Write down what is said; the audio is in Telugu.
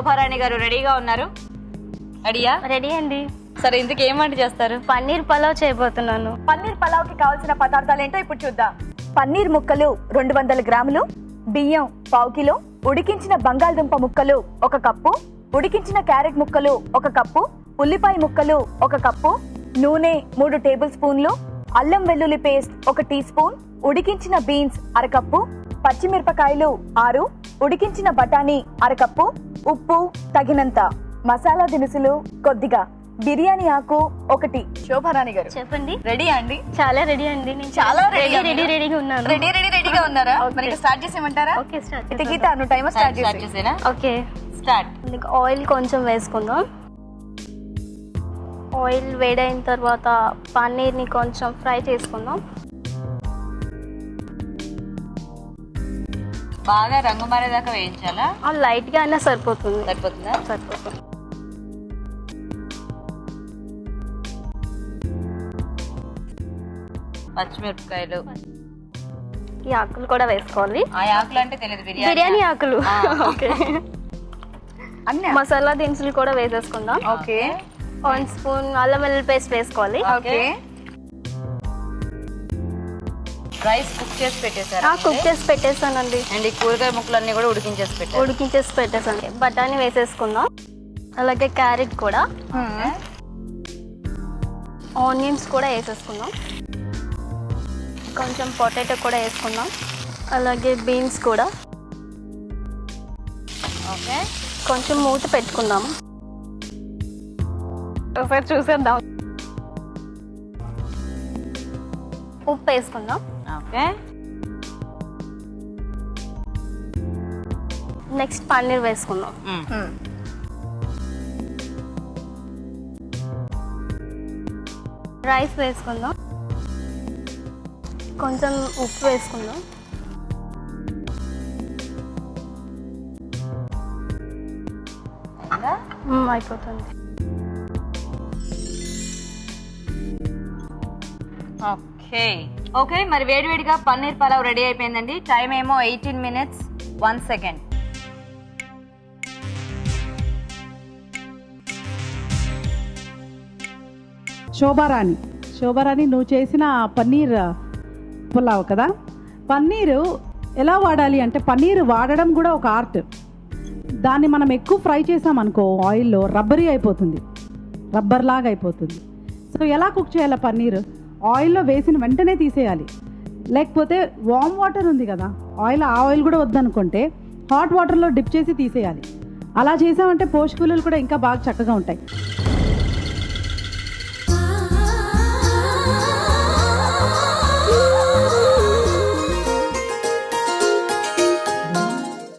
శోభారాణి గారు రెడీగా ఉన్నారు? రెడీయా? రెడీ అండి. సరే, ఇంతకు ఏం వంట చేస్తారు? పన్నీర్ పలావ్ చేయబోతున్నాను. పన్నీర్ పలావ్ కి కావాల్సిన పదార్థాలు ఏంటో ఇప్పుడు చూద్దాం. పన్నీర్ ముక్కలు 200 గ్రాములు, బియ్యం 1/2 కిలో, ఉడికించిన బంగాళదుంప ముక్కలు 1 కప్పు, ఉడికించిన క్యారెట్ ముక్కలు 1 కప్పు, ఉల్లిపాయ ముక్కలు 1 కప్పు, నూనె 3 టేబుల్ స్పూన్లు, అల్లం వెల్లుల్లి పేస్ట్ 1 టీ స్పూన్, ఉడికించిన బీన్స్ 1/2 కప్పు, పచ్చిమిరపకాయలు 6, ఉడికించిన బఠానీ 1/2 కప్పు, ఉప్పు తగినంత, మసాలా దినుసులు కొద్దిగా, బిర్యానీ ఆకు 1. శోభారాణి గారు చెప్పండి. రెడీ అండి? చాలా రెడీ అండి. నేను చాలా రెడీగా ఉన్నాను. రెడీగా ఉన్నారా? మరి స్టార్ట్ చేసేయమంటారా? Okay, start. అయితే గీత నువ్వు టైమర్ స్టార్ట్ చేసేనా? Okay, start. ఆయిల్ కొంచెం వేసుకుందాం. ఆయిల్ వేడైన తర్వాత పన్నీర్ని కొంచెం ఫ్రై చేసుకుందాం. బాగా రంగు మారేదాకా వేయించాలా? లైట్గా అయినా సరిపోతుంది. సరిపోతుందా? సరిపోతుంది. పచ్చిమిరపకాయలు, ఈ ఆకులు కూడా వేసుకోవాలి. ఆ ఆకులు అంటే తెలియదు, బిర్యానీ ఆకులు. ఓకే, అన్నీ మసాలా దినుసులు కూడా వేసేసుకుందాం. ఓకే, 1 స్పూన్ అల్లం వెల్లుల్లి పేస్ట్ వేసుకోవాలి. ఓకే. రైస్ కుక్ చేసి పెట్టేశారా? కుక్ చేసి పెట్టేసానండి. అండ్ ఈ కూరగాయ ముక్కలన్నీ కూడా ఉడికించేసి పెట్టేసాను. బఠానీ వేసేసుకుందాం. అలాగే క్యారెట్ కూడా, ఆనియన్స్ కూడా వేసేసుకుందాం. కొంచెం పొటాటో కూడా వేసుకుందాం. అలాగే బీన్స్ కూడా. ఓకే, కొంచెం మూత పెట్టుకుందాం. ఒకసారి చూసేద్దాం. ఉప్పు వేసుకుందాం. ఓకే. నెక్స్ట్ పన్నీర్ వేసుకుందాం. రైస్ వేసుకుందాం. కొంచెం ఉప్పు వేసుకుందాం. అయిపోతుంది. ఓకే ఓకే, మరి వేడివేడిగా పన్నీర్ పలావ్ రెడీ అయిపోయిందండి. టైం ఏమో 18 minutes 1 second. శోభారాణి నువ్వు చేసిన పన్నీర్ పులావ్ కదా, పన్నీరు ఎలా వాడాలి అంటే, పన్నీరు వాడడం కూడా ఒక ఆర్ట్. దాన్ని మనం ఎక్కువ ఫ్రై చేసామనుకో ఆయిల్లో రబ్బరీ అయిపోతుంది, రబ్బర్ లాగా అయిపోతుంది. సో ఎలా కుక్ చేయాలి పన్నీరు? ఆయిల్లో వేసిన వెంటనే తీసేయాలి. లేకపోతే వామ్ వాటర్ ఉంది కదా, ఆ ఆయిల్ కూడా వద్దనుకుంటే హాట్ వాటర్లో డిప్ చేసి తీసేయాలి. అలా చేసామంటే పోషక విలువలు కూడా ఇంకా బాగా చక్కగా ఉంటాయి.